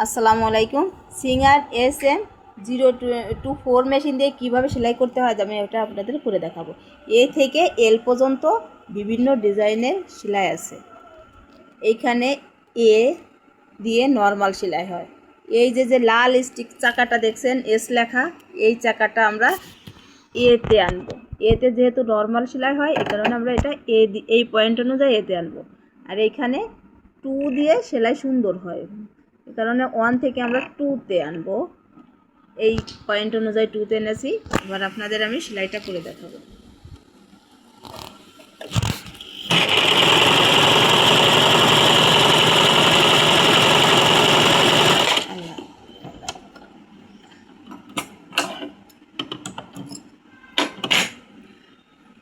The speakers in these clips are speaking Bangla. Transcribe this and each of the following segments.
আসসালামু আলাইকুম। সিঙ্গার SM024 মেশিন দিয়ে কীভাবে সেলাই করতে হয় আমি ওটা আপনাদের করে দেখাবো। এ থেকে এল পর্যন্ত বিভিন্ন ডিজাইনের সেলাই আছে। এইখানে এ দিয়ে নর্মাল সেলাই হয়। এই যে লাল স্টিক চাকাটা দেখছেন এস লেখা, এই চাকাটা আমরা এতে আনবো। এতে যেহেতু নর্মাল সেলাই হয় এই কারণে আমরা এটা এই পয়েন্ট অনুযায়ী এতে আনবো। আর এইখানে 2 দিয়ে সেলাই সুন্দর হয়, এই কারণে 1 থেকে আমরা 2তে আনবো। এই পয়েন্ট অনুযায়ী 2তে এনেছি। এবার আপনাদের আমি সেলাইটা করে দেখাবো।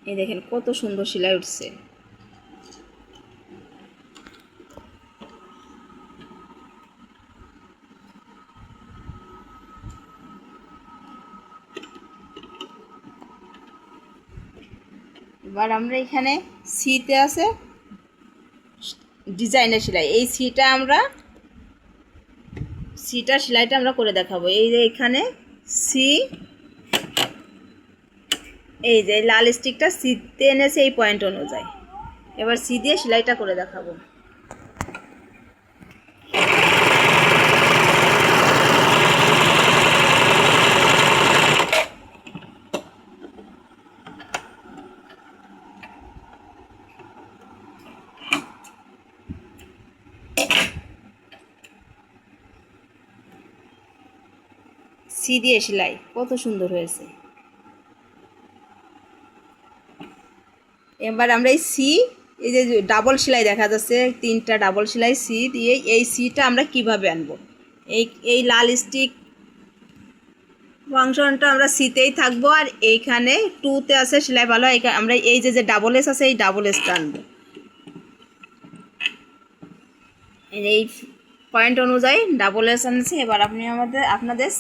এই দেখেন কত সুন্দর সেলাই উঠছে। এবার আমরা এখানে সিতে আছে ডিজাইনের সেলাই, এই সিটা সেলাইটা আমরা করে দেখাবো। এই যে এখানে সি, এই যে লাল স্টিকটা সিতে এনেছে এই পয়েন্ট অনুযায়ী। এবার সি দিয়ে সেলাইটা করে দেখাবো। সি দিয়ে সেলাই কত সুন্দর হয়েছে। এবার আমরা এই সি, এই যে ডাবল সেলাই দেখা যাচ্ছে 3টা ডাবল সেলাই সি দিয়ে, এই সিটা আমরা কিভাবে আনবো। এই লাল স্টিক ফাংশনটা আমরা সিতেই থাকবো। আর এইখানে 2তে আছে সেলাই ভালো, আমরা এই যে ডাবল এস আছে এই ডাবল এসটা আনবো। এই পয়েন্ট অনুযায়ী ডাবল এস আনছি। এবার আপনাদের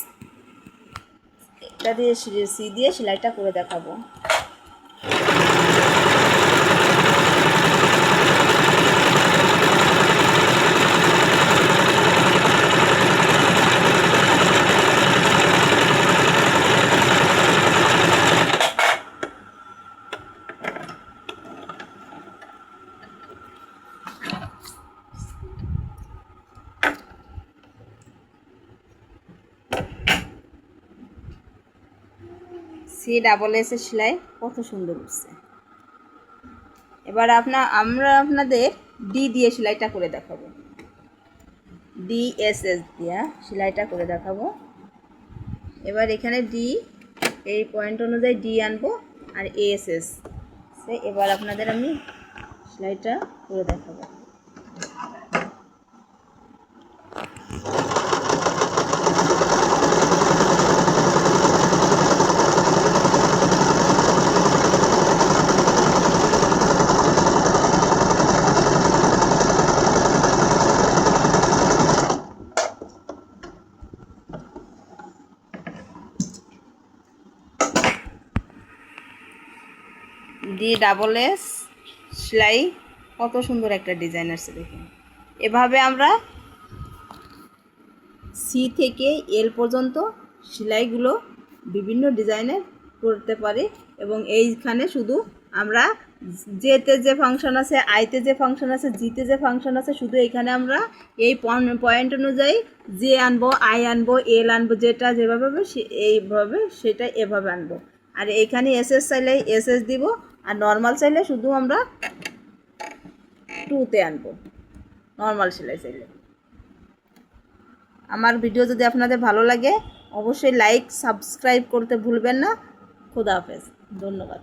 এটা দিয়ে সি দিয়ে সেলাইটা করে দেখাবো। সি ডাবল এসের সেলাই কত সুন্দর উঠছে। এবার আমরা আপনাদের ডি দিয়ে সেলাইটা করে দেখাবো। DSS দিয়ে সেলাইটা করে দেখাবো। এবার এখানে ডি, এই পয়েন্ট অনুযায়ী ডি আনবো আর ASS। এবার আপনাদের আমি সেলাইটা করে দেখাবো। ডি ডাবল এস সেলাই কত সুন্দর একটা ডিজাইন আসছে দেখুন। এভাবে আমরা সি থেকে এল পর্যন্ত সেলাইগুলো বিভিন্ন ডিজাইনের করতে পারি। এবং এইখানে শুধু আমরা জেতে যে ফাংশন আছে, আইতে যে ফাংশন আছে, জিতে যে ফাংশন আছে, শুধু এখানে আমরা এই পয়েন্ট অনুযায়ী জে আনবো, আই আনবো, এল আনবো, যেটা যেভাবে হবে এইভাবে সেটা এভাবে আনবো। আর এইখানে এসএস চাইলে এসএস দিব, আর নর্মাল চাইলে শুধু আমরা 2তে আনবো, নর্মাল সেলাই চাইলে। আমার ভিডিও যদি আপনাদের ভালো লাগে অবশ্যই লাইক সাবস্ক্রাইব করতে ভুলবেন না। খোদা হাফেজ, ধন্যবাদ।